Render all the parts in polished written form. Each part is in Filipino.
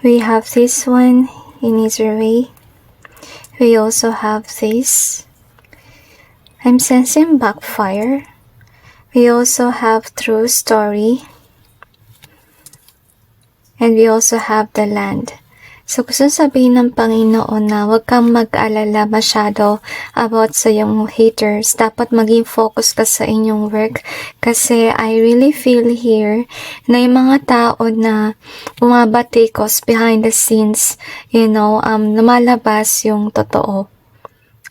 We have this one in either way. We also have this. I'm sensing backfire. We also have true story. And we also have the land. So gusto sabihin ng Panginoon na huwag kang mag-alala masyado about sa iyong haters. Dapat maging focus ka sa inyong work. Kasi I really feel here na yung mga tao na bumabatikos behind the scenes, lumalabas yung totoo.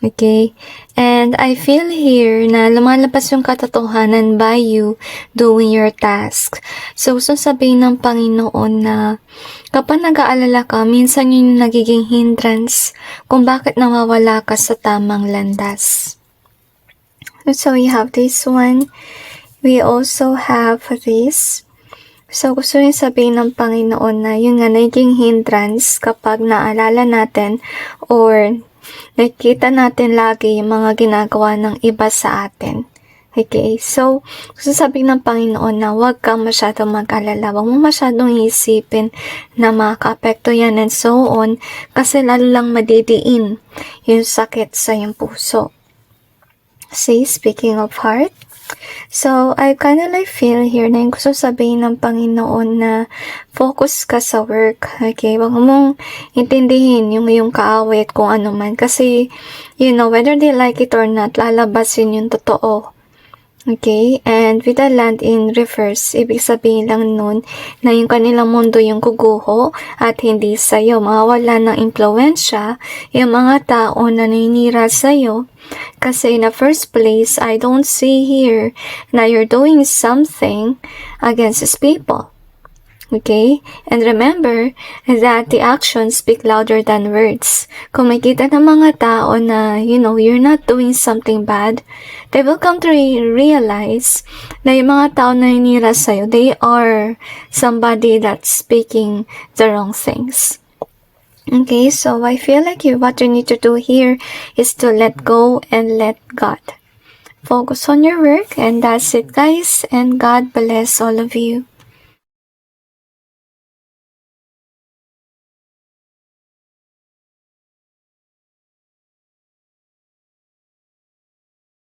Okay? And I feel here na lumalabas yung katotohanan by you doing your task. So, gusto sabihin ng Panginoon na kapag nag-aalala ka, minsan yun yung nagiging hindrance kung bakit nawawala ka sa tamang landas. So, we have this one. We also have this. So, gusto rin sabihin ng Panginoon na yun nga naging hindrance kapag naalala natin or nakikita natin lagi yung mga ginagawa ng iba sa atin. Okay? So, gusto sabihin ng Panginoon na huwag kang masyadong mag-alala. Huwag mo masyadong isipin na makaka-apekto yan and so on kasi lalo lang madidiin yung sakit sa iyong puso. See, speaking of heart, so, I kinda feel here na yung gusto sabihin ng Panginoon na focus ka sa work, okay? Huwag mong intindihin yung iyong kaaway at kung ano man. Kasi, whether they like it or not, lalabasin yung totoo. Okay? And with the land in reverse, ibig sabihin lang nun na yung kanilang mundo yung guguho at hindi sa'yo. Mawawala ng impluensya yung mga tao na naninira sa'yo. Kasi in the first place, I don't see here na you're doing something against these people. Okay? And remember that the actions speak louder than words. Kung makita ng mga tao na, you're not doing something bad, they will come to realize na yung mga tao na hinira sa'yo, they are somebody that's speaking the wrong things. Okay, so I feel like what you need to do here is to let go and let God. Focus on your work, and that's it, guys, and God bless all of you.